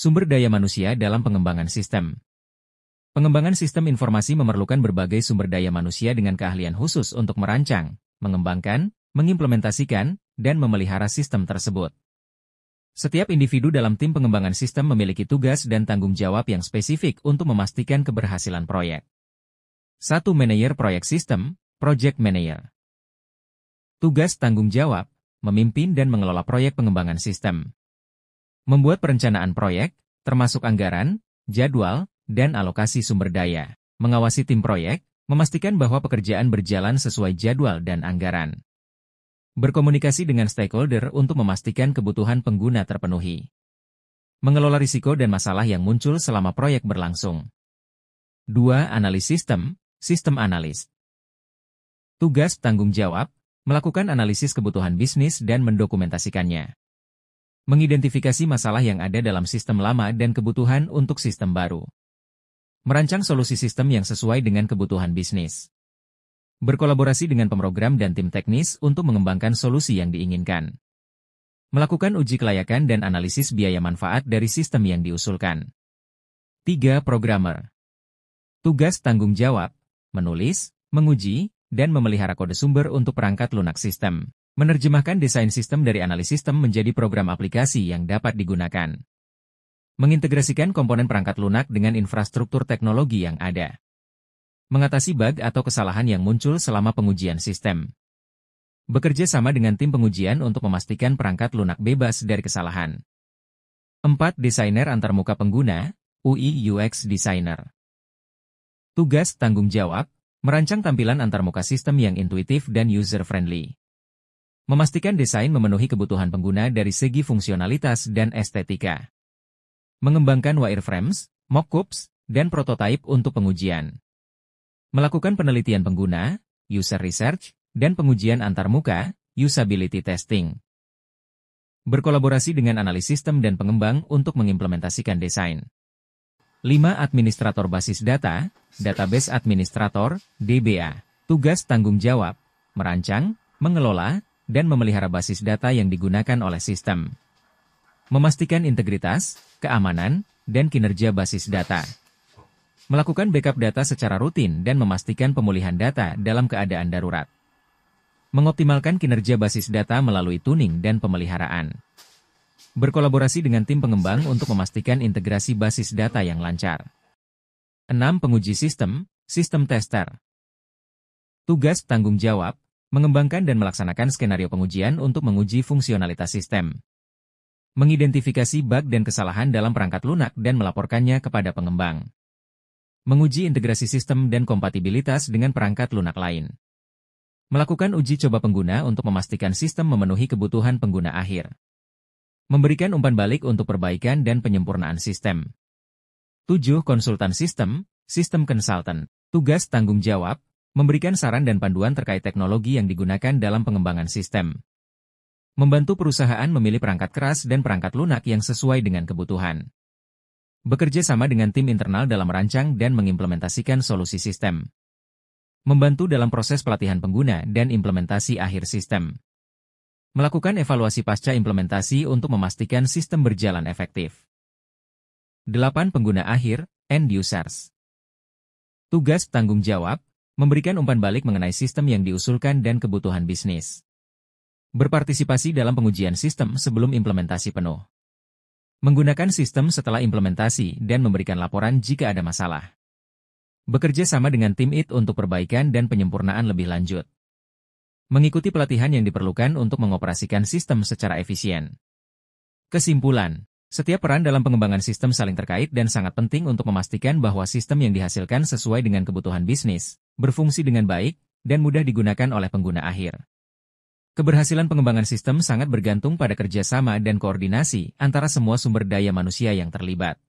Sumber daya manusia dalam pengembangan sistem. Pengembangan sistem informasi memerlukan berbagai sumber daya manusia dengan keahlian khusus untuk merancang, mengembangkan, mengimplementasikan, dan memelihara sistem tersebut. Setiap individu dalam tim pengembangan sistem memiliki tugas dan tanggung jawab yang spesifik untuk memastikan keberhasilan proyek. 1. Manajer proyek sistem, Project Manager. Tugas tanggung jawab, memimpin dan mengelola proyek pengembangan sistem. Membuat perencanaan proyek, termasuk anggaran, jadwal, dan alokasi sumber daya. Mengawasi tim proyek, memastikan bahwa pekerjaan berjalan sesuai jadwal dan anggaran. Berkomunikasi dengan stakeholder untuk memastikan kebutuhan pengguna terpenuhi. Mengelola risiko dan masalah yang muncul selama proyek berlangsung. 2. Analis sistem, Sistem analis. Tugas tanggung jawab, melakukan analisis kebutuhan bisnis dan mendokumentasikannya. Mengidentifikasi masalah yang ada dalam sistem lama dan kebutuhan untuk sistem baru. Merancang solusi sistem yang sesuai dengan kebutuhan bisnis. Berkolaborasi dengan pemrogram dan tim teknis untuk mengembangkan solusi yang diinginkan. Melakukan uji kelayakan dan analisis biaya manfaat dari sistem yang diusulkan. 3. Programmer. Tugas tanggung jawab, menulis, menguji, dan memelihara kode sumber untuk perangkat lunak sistem. Menerjemahkan desain sistem dari analis sistem menjadi program aplikasi yang dapat digunakan. Mengintegrasikan komponen perangkat lunak dengan infrastruktur teknologi yang ada. Mengatasi bug atau kesalahan yang muncul selama pengujian sistem. Bekerja sama dengan tim pengujian untuk memastikan perangkat lunak bebas dari kesalahan. 4. Desainer antarmuka pengguna, UI/UX Designer. Tugas tanggung jawab, merancang tampilan antarmuka sistem yang intuitif dan user-friendly. Memastikan desain memenuhi kebutuhan pengguna dari segi fungsionalitas dan estetika. Mengembangkan wireframes, mockups, dan prototipe untuk pengujian. Melakukan penelitian pengguna, user research, dan pengujian antarmuka, usability testing. Berkolaborasi dengan analis sistem dan pengembang untuk mengimplementasikan desain. 5. Administrator basis data, Database Administrator, DBA. Tugas tanggung jawab, merancang, mengelola, dan memelihara basis data yang digunakan oleh sistem. Memastikan integritas, keamanan, dan kinerja basis data. Melakukan backup data secara rutin dan memastikan pemulihan data dalam keadaan darurat. Mengoptimalkan kinerja basis data melalui tuning dan pemeliharaan. Berkolaborasi dengan tim pengembang untuk memastikan integrasi basis data yang lancar. 6. Penguji sistem, Sistem Tester. Tugas tanggung jawab, mengembangkan dan melaksanakan skenario pengujian untuk menguji fungsionalitas sistem. Mengidentifikasi bug dan kesalahan dalam perangkat lunak dan melaporkannya kepada pengembang. Menguji integrasi sistem dan kompatibilitas dengan perangkat lunak lain. Melakukan uji coba pengguna untuk memastikan sistem memenuhi kebutuhan pengguna akhir. Memberikan umpan balik untuk perbaikan dan penyempurnaan sistem. 7. Konsultan sistem, Sistem Consultant. Tugas tanggung jawab, memberikan saran dan panduan terkait teknologi yang digunakan dalam pengembangan sistem. Membantu perusahaan memilih perangkat keras dan perangkat lunak yang sesuai dengan kebutuhan. Bekerja sama dengan tim internal dalam merancang dan mengimplementasikan solusi sistem. Membantu dalam proses pelatihan pengguna dan implementasi akhir sistem. Melakukan evaluasi pasca implementasi untuk memastikan sistem berjalan efektif. 8. Pengguna akhir, End Users. Tugas tanggung jawab, memberikan umpan balik mengenai sistem yang diusulkan dan kebutuhan bisnis. Berpartisipasi dalam pengujian sistem sebelum implementasi penuh. Menggunakan sistem setelah implementasi dan memberikan laporan jika ada masalah. Bekerja sama dengan tim IT untuk perbaikan dan penyempurnaan lebih lanjut. Mengikuti pelatihan yang diperlukan untuk mengoperasikan sistem secara efisien. Kesimpulan, setiap peran dalam pengembangan sistem saling terkait dan sangat penting untuk memastikan bahwa sistem yang dihasilkan sesuai dengan kebutuhan bisnis, berfungsi dengan baik, dan mudah digunakan oleh pengguna akhir. Keberhasilan pengembangan sistem sangat bergantung pada kerjasama dan koordinasi antara semua sumber daya manusia yang terlibat.